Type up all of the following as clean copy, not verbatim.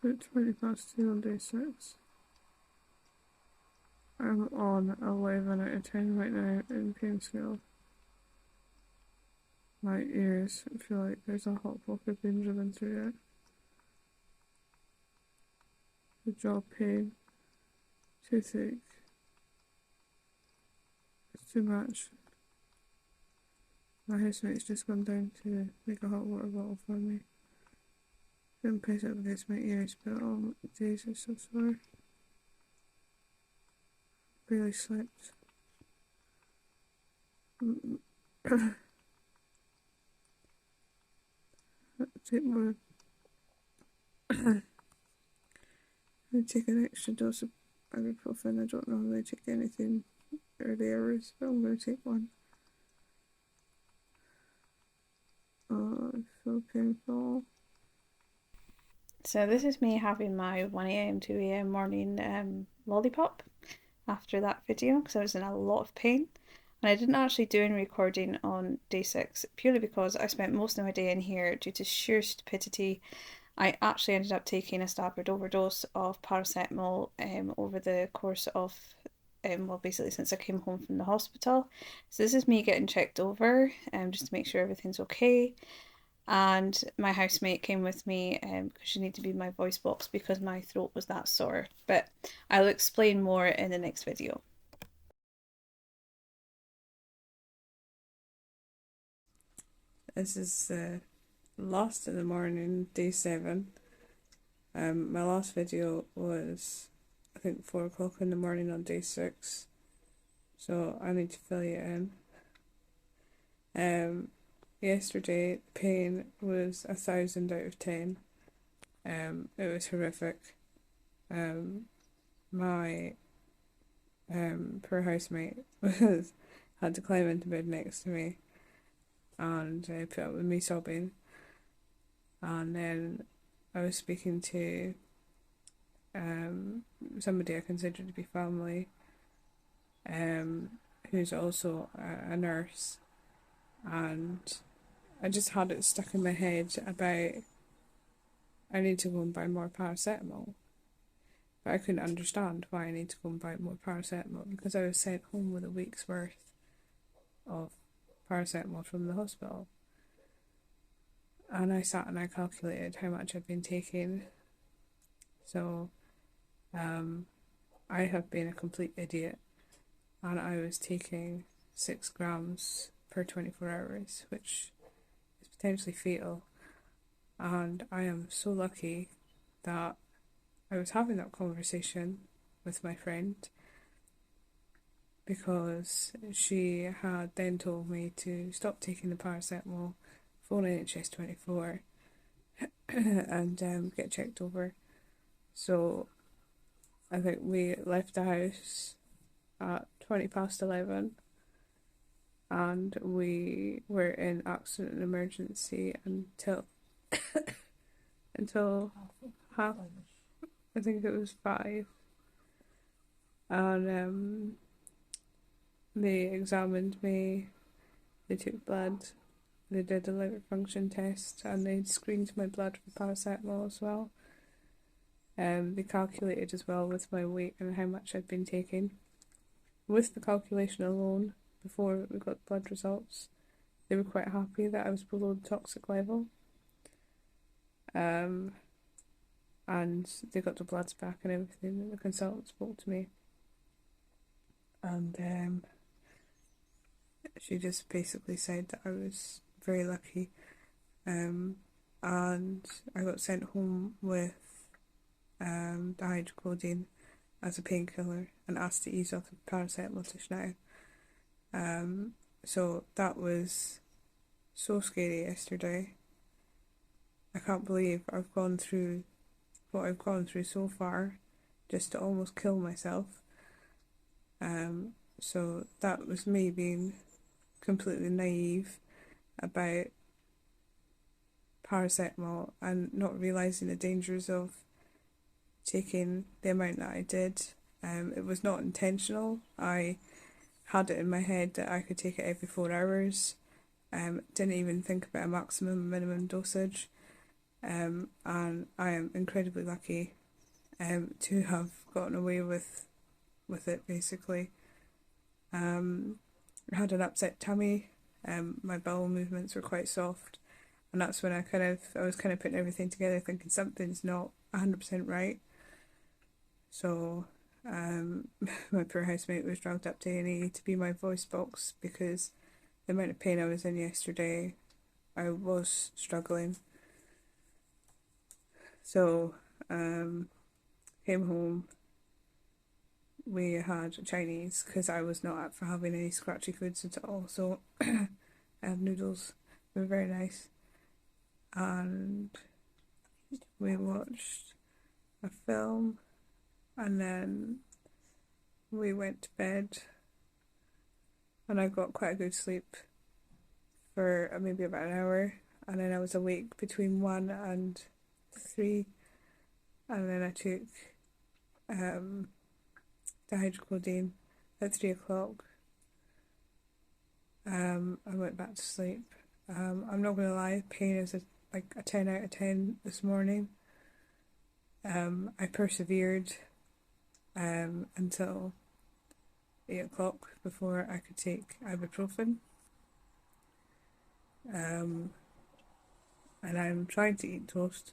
At 20 past 2 on day 6. I'm on 11 out of 10 right now in pain scale. My ears feel like there's a hot poker being driven through it. The jaw pain, toothache. It's too much. My housemate's just gone down to make a hot water bottle for me. Didn't press it up against my ears, but oh my days, it's so sore. Barely slept. Take more. I take an extra dose of ibuprofen. I don't normally take anything early hours, but I'm going to take one. Oh, it's so painful. So this is me having my 1 a.m. 2 a.m. morning lollipop after that video because I was in a lot of pain. And I didn't actually do any recording on day 6 purely because I spent most of my day in here due to sheer stupidity. I actually ended up taking a staggered overdose of paracetamol over the course of, well, basically since I came home from the hospital. So this is me getting checked over just to make sure everything's okay. And my housemate came with me because she needed to be my voice box because my throat was that sore. But I'll explain more in the next video. This is last in the morning, day 7. My last video was, I think, 4 o'clock in the morning on day 6. So I need to fill you in. Yesterday, pain was 1,000 out of 10. It was horrific. My poor housemate had to climb into bed next to me and put up with me sobbing. And then I was speaking to somebody I consider to be family, who's also a nurse, and I just had it stuck in my head about I need to go and buy more paracetamol. But I couldn't understand why I need to go and buy more paracetamol because I was sent home with a week's worth of paracetamol from the hospital. And I sat and I calculated how much I've been taking. So I have been a complete idiot, and I was taking 6 grams per 24 hours, which is potentially fatal. And I am so lucky that I was having that conversation with my friend because she had then told me to stop taking the paracetamol, phone NHS 24 and get checked over. So I think we left the house at 20 past 11 and we were in accident and emergency until half, I think it was 5. And they examined me, they took blood, they did a liver function test, and they screened my blood for paracetamol as well. They calculated as well with my weight and how much I'd been taking. With the calculation alone, before we got blood results, they were quite happy that I was below the toxic level. And they got the bloods back and everything. The consultant spoke to me, and she just basically said that I was very lucky. And I got sent home with the hydrocodone as a painkiller and asked to ease off the paracetamol now. So that was so scary yesterday. I can't believe I've gone through what I've gone through so far just to almost kill myself. So that was me being completely naive about paracetamol and not realising the dangers of taking the amount that I did. It was not intentional. I had it in my head that I could take it every 4 hours. Didn't even think about a maximum minimum dosage. and I am incredibly lucky to have gotten away with it basically. I had an upset tummy. My bowel movements were quite soft, and that's when I was kind of putting everything together, thinking something's not 100% right. So, my poor housemate was dragged up to A&E to be my voice box because the amount of pain I was in yesterday, I was struggling. So, came home. We had Chinese because I was not up for having any scratchy foods at all. So, I had noodles. They were very nice. And we watched a film, and then we went to bed, and I got quite a good sleep for maybe about an hour, and then I was awake between 1 and 3, and then I took dihydrocodeine at 3 o'clock. I went back to sleep. I'm not gonna lie, pain is like a 10 out of 10 this morning. I persevered until 8 o'clock before I could take ibuprofen. And I'm trying to eat toast.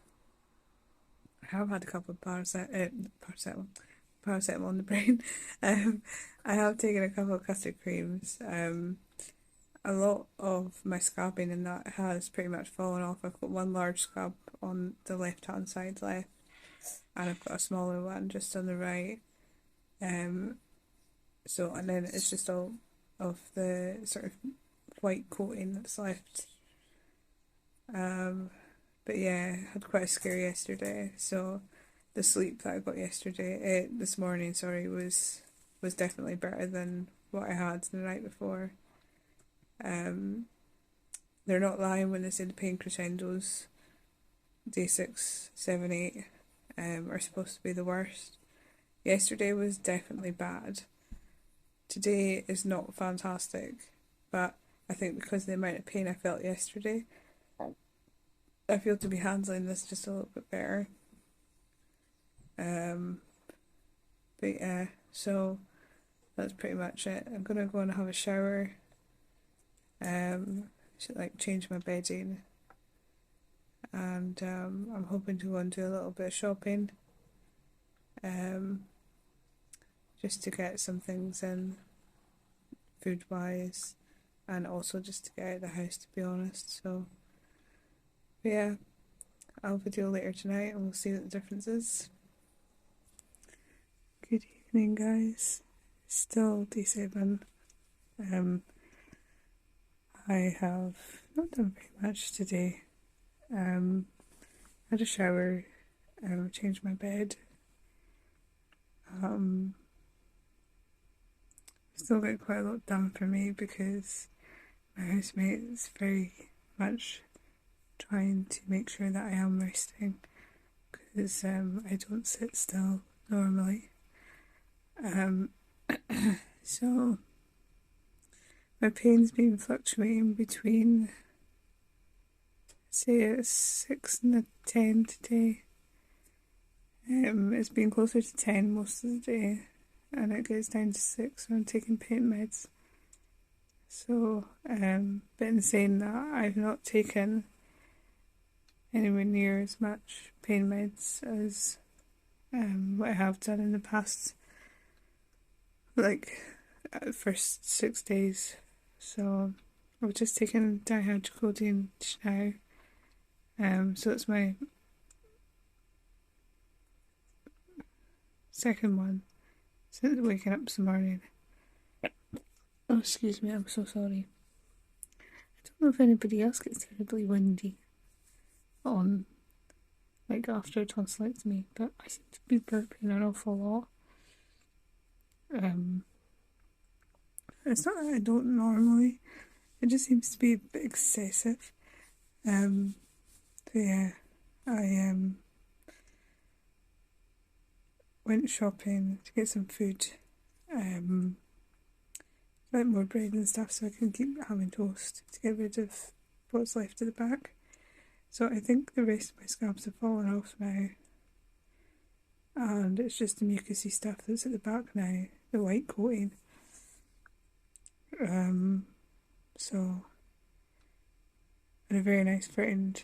I have had a couple of paracetamol on the brain. I have taken a couple of custard creams. A lot of my scabbing and that has pretty much fallen off. I've got one large scab on the left hand side left, and I've got a smaller one just on the right. So, and then it's just all of the sort of white coating that's left. But yeah, I had quite a scare yesterday. So the sleep that I got this morning, sorry, was definitely better than what I had the night before. They're not lying when they say the pain crescendos, day 6, 7, 8, are supposed to be the worst. Yesterday was definitely bad. Today is not fantastic, but I think because of the amount of pain I felt yesterday, I feel to be handling this just a little bit better. But yeah, so that's pretty much it. I'm gonna go and have a shower. Should like change my bedding, and I'm hoping to go and do a little bit of shopping. Just to get some things in, food wise, and also just to get out of the house, to be honest. So, but yeah, I'll video later tonight and we'll see what the difference is. Good evening, guys. Still D7. I have not done very much today. Had a shower, changed my bed. Still got quite a lot done for me because my housemate is very much trying to make sure that I am resting because I don't sit still normally. So my pain's been fluctuating between, say, a 6 and a 10 today. It's been closer to 10 most of the day, and it goes down to 6 when I'm taking pain meds. So, but in saying that, I've not taken anywhere near as much pain meds as what I have done in the past, like first 6 days. So I've just taken dihydrocodeine now. So it's my second one since waking up this morning. Oh, excuse me, I'm so sorry. I don't know if anybody else gets terribly windy on, like, after tonsillectomy, but I seem to be burping an awful lot. It's not that I don't normally, it just seems to be a bit excessive. So yeah, I went shopping to get some food, like more bread and stuff so I can keep having toast to get rid of what's left at the back. So I think the rest of my scabs have fallen off now, and it's just the mucousy stuff that's at the back now, the white coating. So and a very nice friend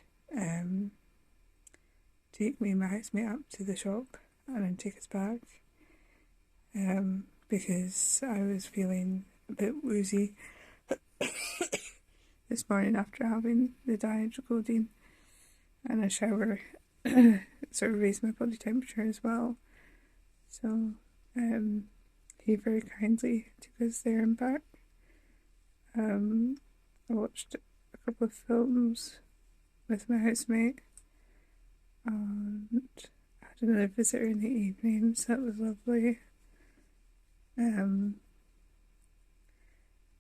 take me and my housemate up to the shop and then take us back because I was feeling a bit woozy this morning after having the dihydrocodeine, and a shower sort of raised my body temperature as well. So he very kindly took us there and back. I watched a couple of films with my housemate and had another visitor in the evening, so that was lovely.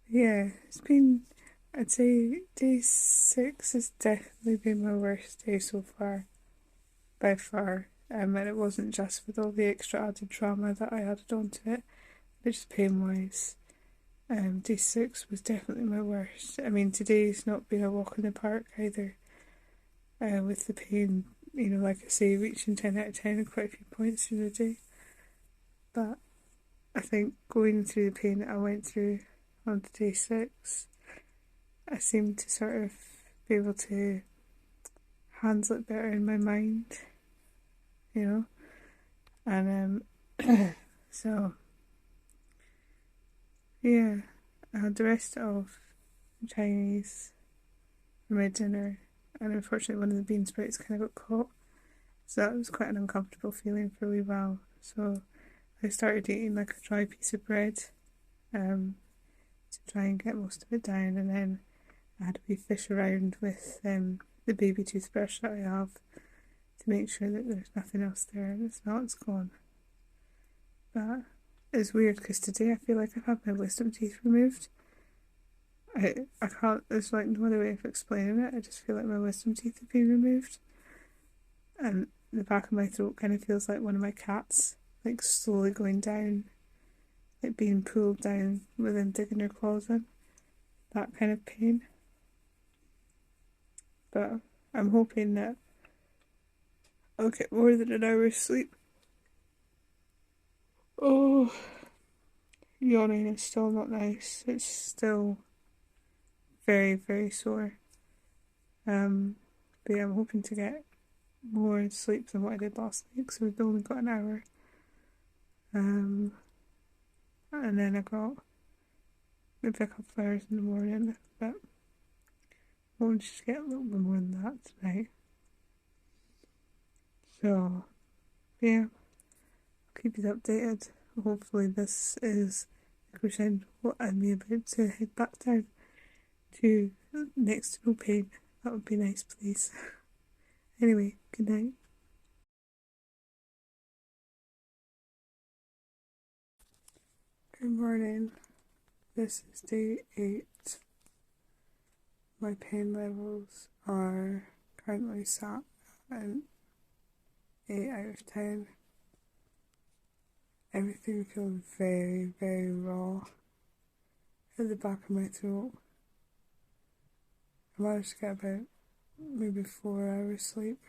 Yeah, it's been, I'd say day 6 has definitely been my worst day so far, by far. And it wasn't just with all the extra added trauma that I added onto it, but just pain wise. Day 6 was definitely my worst. I mean, today's not been a walk in the park either. With the pain, like I say, reaching 10 out of 10 in quite a few points through the day. But I think going through the pain that I went through on day 6, I seemed to sort of be able to handle it better in my mind, and so yeah, I had the rest of the Chinese for my dinner, and unfortunately one of the bean sprouts kind of got caught, so that was quite an uncomfortable feeling for a wee while. So I started eating like a dry piece of bread to try and get most of it down, and then I had a wee fish around with the baby toothbrush that I have to make sure that there's nothing else there, and it's not, it's gone. But it's weird because today I feel like I've had my wisdom teeth removed. I can't, there's like no other way of explaining it. I just feel like my wisdom teeth have been removed, and the back of my throat kind of feels like one of my cats, like slowly going down, like being pulled down with them digging their claws in. That kind of pain. But I'm hoping that I'll get more than an hour's sleep. Oh, yawning is still not nice. It's still very, very sore. But yeah, I'm hoping to get more sleep than what I did last night because we've only got an hour. And then I got maybe a couple of hours in the morning, but I want to just get a little bit more than that tonight. So yeah, I'll keep you updated. Hopefully this is the crescendo and me about to head back down to next to no pain. That would be nice, please. Anyway, good night. Good morning. This is day 8. My pain levels are currently sat at an 8 out of 10. Everything feels very, very raw at the back of my throat. I managed to get about maybe 4 hours sleep.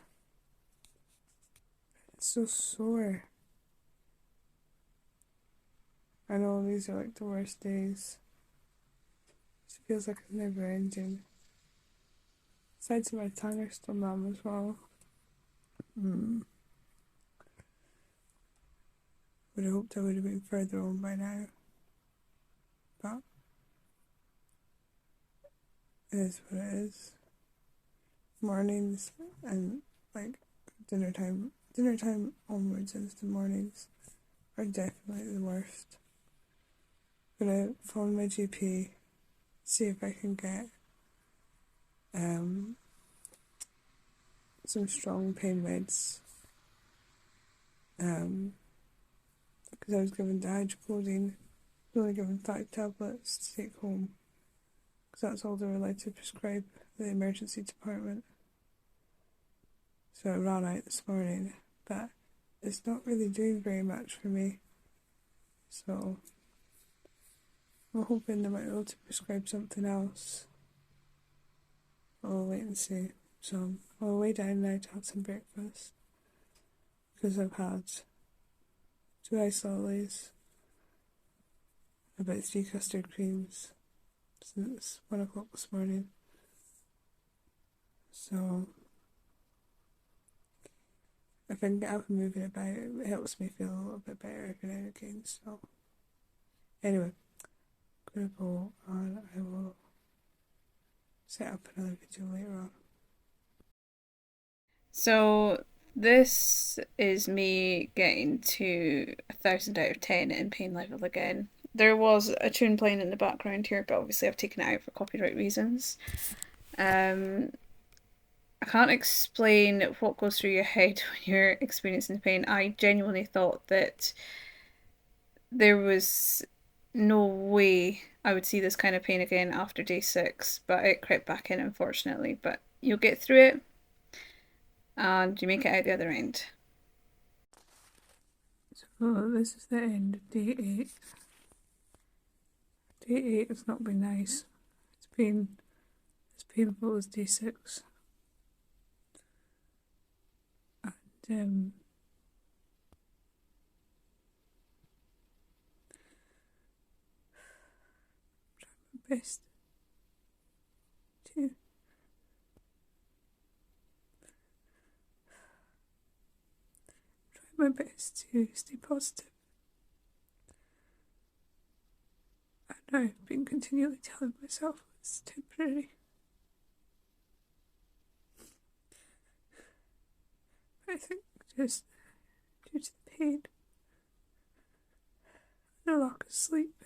It's so sore. I know these are like the worst days. It feels like it's never ending. Sides of my tongue are still numb as well. Would have hoped I would have been further on by now. But it is what it is. Mornings and like dinner time onwards into the mornings are definitely the worst. I'm gonna phone my GP, see if I can get some strong pain meds. Because I was given dihydrocodeine, only given 5 tablets to take home, because that's all they're allowed to prescribe the emergency department. So I ran out this morning, but it's not really doing very much for me. So I'm hoping they might be able to prescribe something else. I'll wait and see. So I'll way down now to have some breakfast because I've had 2 ice lollies, about 3 custard creams since 1 o'clock this morning. So if I can get up and moving about, it helps me feel a little bit better every now and again. So anyway, I'm gonna go and I will set up another video later on. So this is me getting to 1,000 out of 10 in pain level again. There was a tune playing in the background here, but obviously I've taken it out for copyright reasons. I can't explain what goes through your head when you're experiencing pain. I genuinely thought that there was no way I would see this kind of pain again after day 6, but it crept back in, unfortunately. But you'll get through it and you make it out the other end. So this is the end of day 8. Day 8 has not been nice. It's been as painful as day 6. And best to try my best to stay positive. And I've been continually telling myself it's temporary. But I think just due to the pain and the lack of sleep,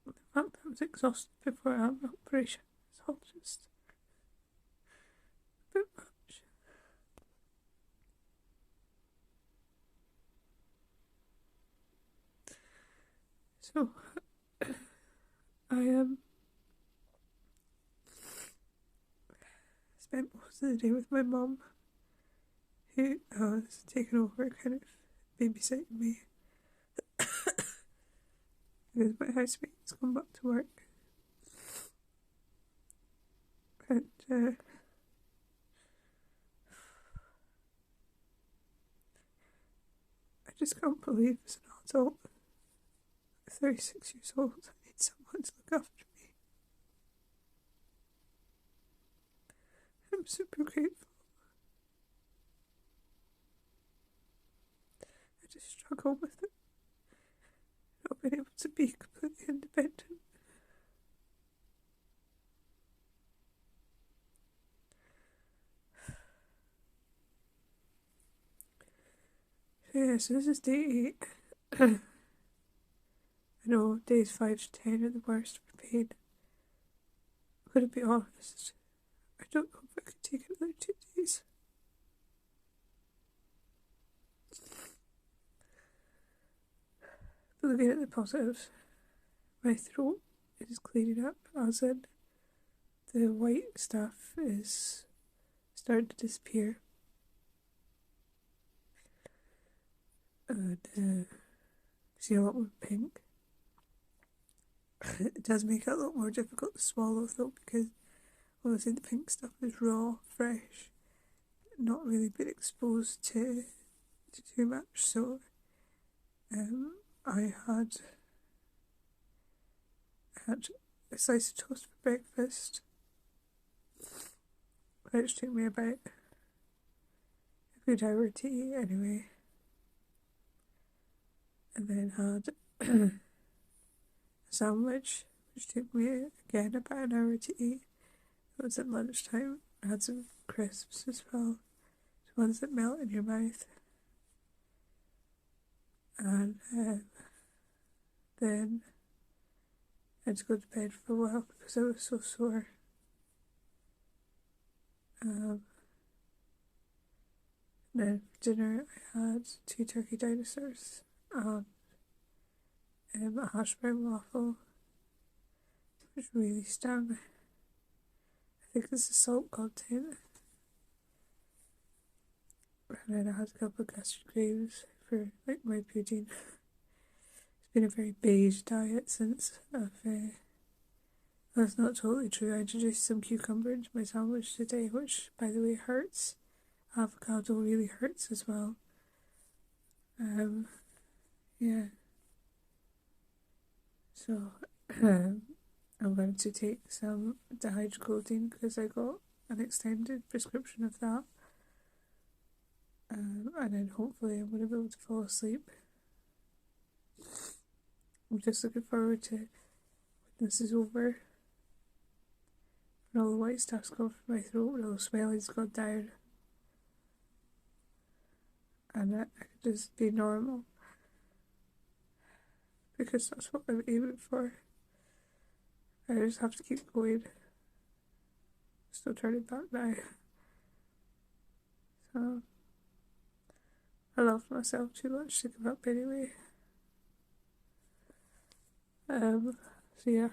the fact that I was exhausted before I had my operation, it's all just a bit much. So I spent most of the day with my mum, who has taken over kind of babysitting me because my housemate's gone back to work. And I just can't believe as an adult, 36 years old, I need someone to look after me. I'm super grateful. I just struggle with it, not being able to be completely independent. Yeah, so this is day 8. I know days 5 to 10 are the worst for pain. I'm gonna be honest, I don't know if I could take another 2 days. But looking at the positives, my throat is clearing up, as in the white stuff is starting to disappear. And see a lot more pink. It does make it a lot more difficult to swallow though, because obviously the pink stuff is raw, fresh, not really been exposed to too much. So I had a slice of toast for breakfast, which took me about a good hour to eat anyway, and then had a sandwich, which took me again about an hour to eat. It was at lunchtime. I had some crisps as well, the ones that melt in your mouth. And then I had to go to bed for a while because I was so sore. Then for dinner I had 2 turkey dinosaurs and a hash brown waffle, which really stung. I think it's the salt content. And then I had a couple of custard creams for like my pudding. It's been a very beige diet since I've That's not totally true. I introduced some cucumber into my sandwich today, which, by the way, hurts. Avocado really hurts as well. Um, yeah. So, I'm going to take some dihydrocodeine because I got an extended prescription of that. And then hopefully I'm going to be able to fall asleep. I'm just looking forward to when this is over and all the white stuff's gone from my throat and all the swelling's gone down and that I can just be normal because that's what I'm aiming for. I just have to keep going. Still turning back now. So I love myself too much to give up anyway. So yeah,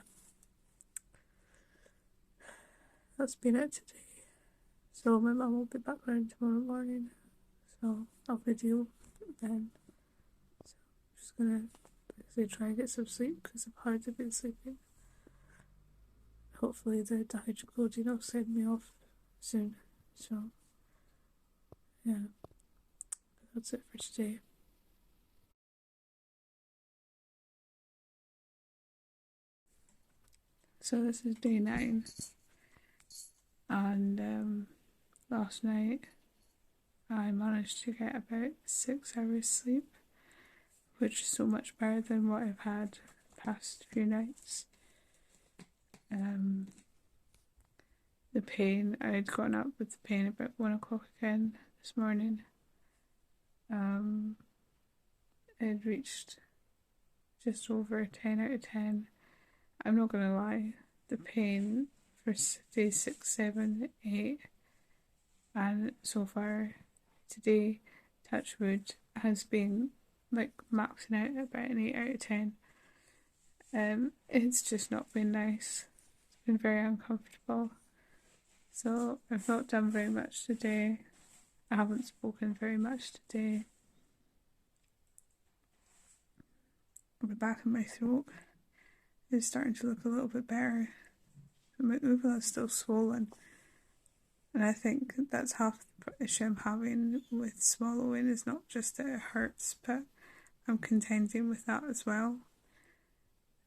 that's been it today. So my mum will be back around tomorrow morning. So I'll video then. So I'm just gonna try and get some sleep because I've hardly been sleeping. Hopefully the dihydrocodeine will send me off soon. So yeah, that's it for today. So this is day 9, and last night I managed to get about 6 hours sleep, which is so much better than what I've had the past few nights. The pain, I had gotten up with the pain about 1 o'clock again this morning. It had reached just over 10 out of 10. I'm not gonna lie, the pain for day 6, 7, 8, and so far today, touch wood, has been like maxing out at about an 8 out of 10. It's just not been nice. It's been very uncomfortable. So I've not done very much today. I haven't spoken very much today. The back of my throat is starting to look a little bit better. My uvula is still swollen. And I think that's half the issue I'm having with swallowing, is not just that it hurts, but I'm contending with that as well.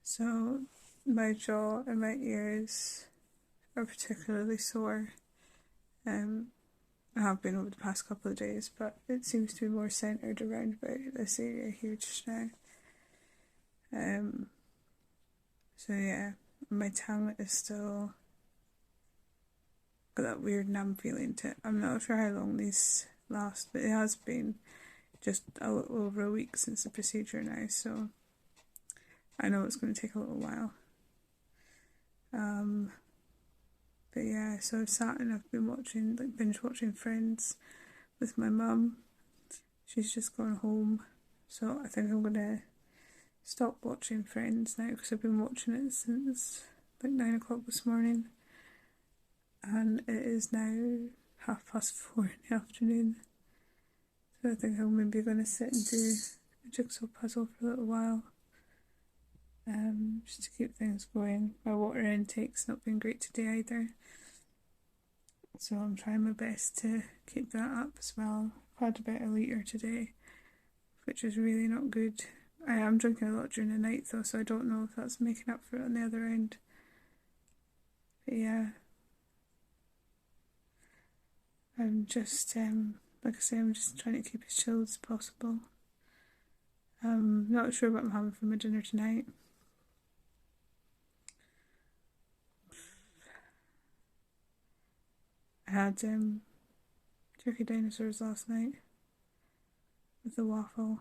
So my jaw and my ears are particularly sore. I have been over the past couple of days, but it seems to be more centred around about this area here just now. So yeah, my tongue is still got that weird numb feeling to it. I'm not sure how long these last, but it has been just a little over a week since the procedure now, so I know it's going to take a little while. But yeah, so I've sat and I've been watching, like binge watching Friends with my mum. She's just gone home, so I think I'm going to stop watching Friends now because I've been watching it since like 9 o'clock this morning, and it is now 4:30 in the afternoon. So I think I'm maybe going to sit and do a jigsaw puzzle for a little while, just to keep things going. My water intake's not been great today either, so I'm trying my best to keep that up as well. I've had about a litre today, which is really not good. I am drinking a lot during the night though, so I don't know if that's making up for it on the other end. But yeah, I'm just, like I say, I'm just trying to keep as chilled as possible. I'm not sure what I'm having for my dinner tonight. I had turkey dinosaurs last night with the waffle,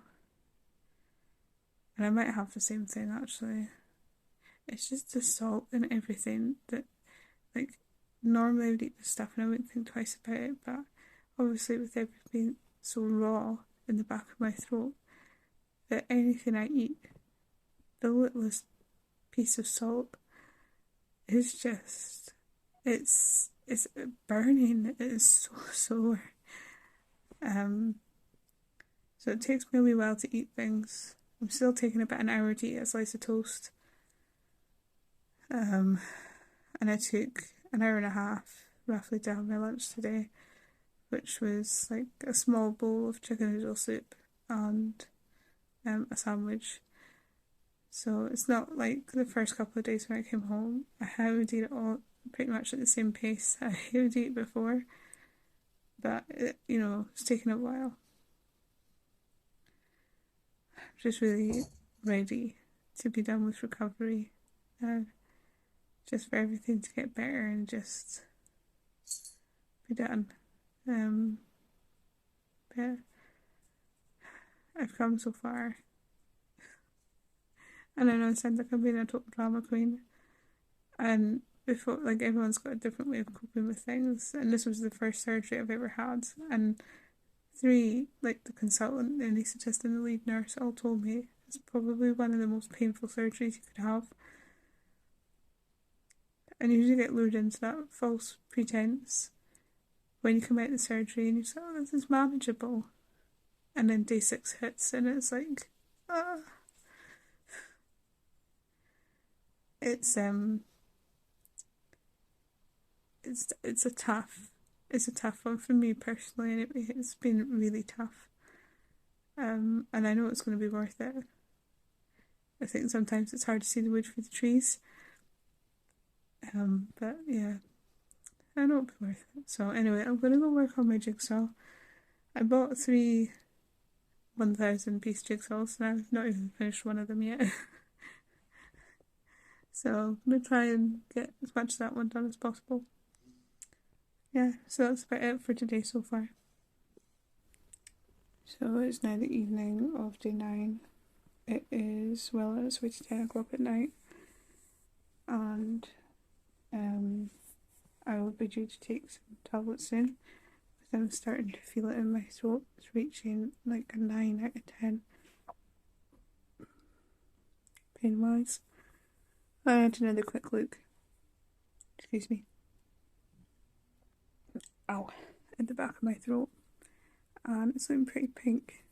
and I might have the same thing actually. It's just the salt and everything that, like, normally I would eat this stuff and I wouldn't think twice about it, but obviously with everything so raw in the back of my throat, that anything I eat, the littlest piece of salt is just, it's burning. It is so sore. So it takes me a wee while to eat things. I'm still taking about an hour to eat a slice of toast. and I took an hour and a half roughly to have my lunch today, which was like a small bowl of chicken noodle soup and a sandwich. So it's not like the first couple of days when I came home. I would eat it all pretty much at the same pace I would eat before, but it's taken a while. I'm just really ready to be done with recovery, just for everything to get better and just be done. But I've come so far, and I know it sounds like I'm being a total drama queen, and before, like, everyone's got a different way of coping with things, and this was the first surgery I've ever had, and three, like the consultant, the anaesthetist, and the lead nurse all told me it's probably one of the most painful surgeries you could have. And you usually get lured into that false pretense when you come out of the surgery and you say, oh, this is manageable. And then day 6 hits and it's like, ah. It's it's a tough one for me personally, and it's been really tough. And I know it's going to be worth it. I think sometimes it's hard to see the wood for the trees. But yeah, I know it'll be worth it. So anyway, I'm gonna go work on my jigsaw. I bought 3 1,000-piece jigsaws and I've not even finished one of them yet. So I'm gonna try and get as much of that one done as possible. Yeah, so that's about it for today so far. So it's now the evening of day 9. It is well on its way to 10 o'clock at night, and I will be due to take some tablets soon. I'm starting to feel it in my throat. It's reaching like a 9 out of 10 pain wise. I had another quick look. Excuse me. Ow. At the back of my throat. And it's looking pretty pink.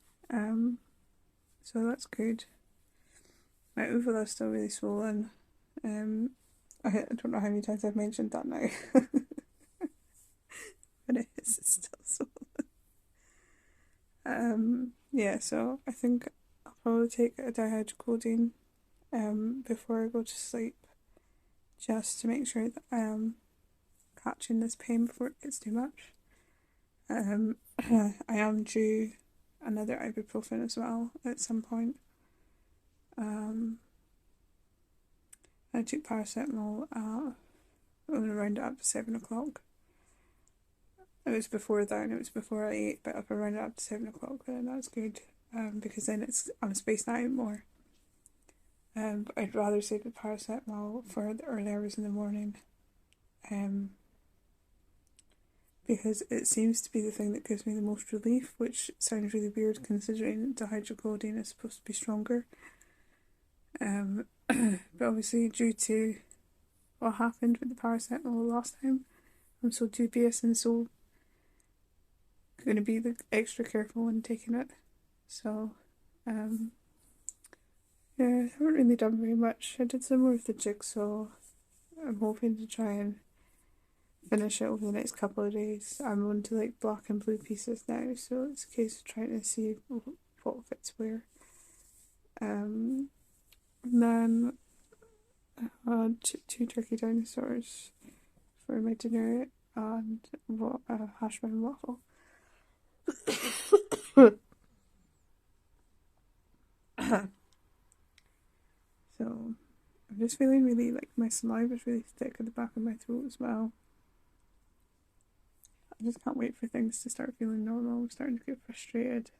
So that's good. My uvula is still really swollen. I don't know how many times I've mentioned that now. But it's still swollen. Yeah, so I think I'll probably take a dihydrocodeine before I go to sleep, just to make sure that I am catching this pain before it gets too much. I am due another ibuprofen as well at some point. I took paracetamol I'm going to round it up to 7 o'clock. It was before then, it was before I ate, but if I round it up to 7 o'clock, then that's good, because then I'm spacing out more. But I'd rather save the paracetamol for the early hours in the morning, because it seems to be the thing that gives me the most relief, which sounds really weird considering the hydrocodone is supposed to be stronger. But obviously, due to what happened with the paracetamol last time, I'm so dubious and so going to be extra careful when taking it. So, yeah, I haven't really done very much. I did some more of the jigsaw. I'm hoping to try and finish it over the next couple of days. I'm on to like black and blue pieces now, so it's a case of trying to see what fits where. And then I had 2 turkey dinosaurs for my dinner and a hash brown waffle. So I'm just feeling really like my saliva is really thick at the back of my throat as well. I just can't wait for things to start feeling normal. I'm starting to get frustrated.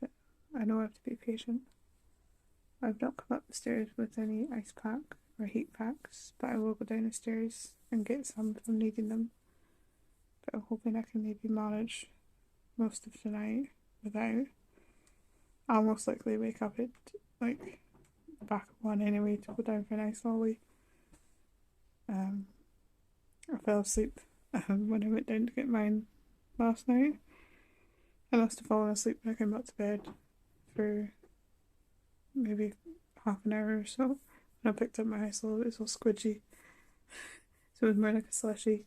But I know I have to be patient. I've not come up the stairs with any ice pack or heat packs, but I will go down the stairs and get some if I'm needing them. But I'm hoping I can maybe manage most of tonight without. I'll most likely wake up at like back of 1 anyway to go down for an ice lolly. I fell asleep when I went down to get mine last night. I must have fallen asleep when I came back to bed for maybe half an hour or so. when I picked up my ice lolly, it was all squidgy. So it was more like a slushy.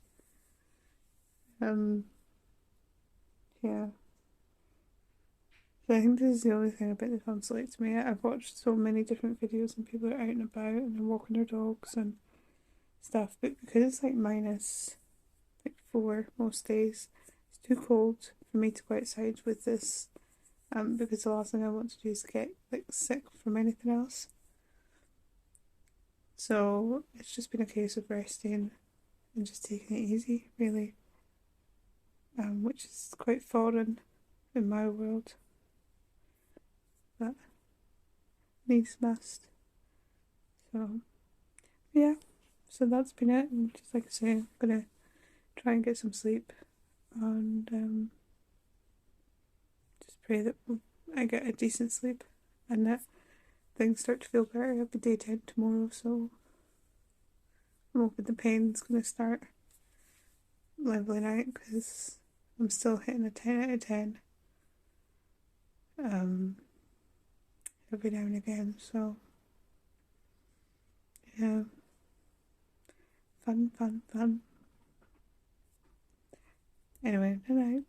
Yeah. So I think this is the only thing about the tonsillectomy. I've watched so many different videos and people are out and about and they're walking their dogs and stuff, but because it's like minus like 4 most days, it's too cold for me to go outside with this. Because the last thing I want to do is get like sick from anything else. So it's just been a case of resting and just taking it easy, really. Which is quite foreign in my world. But needs must. So yeah, so that's been it. And just like I say, I'm gonna try and get some sleep and just pray that I get a decent sleep and that things start to feel better. I have a day 10 tomorrow, so I'm hoping the pain's gonna start leveling out because I'm still hitting a 10 out of 10 um, every now and again. So yeah, fun. Anyway, good night.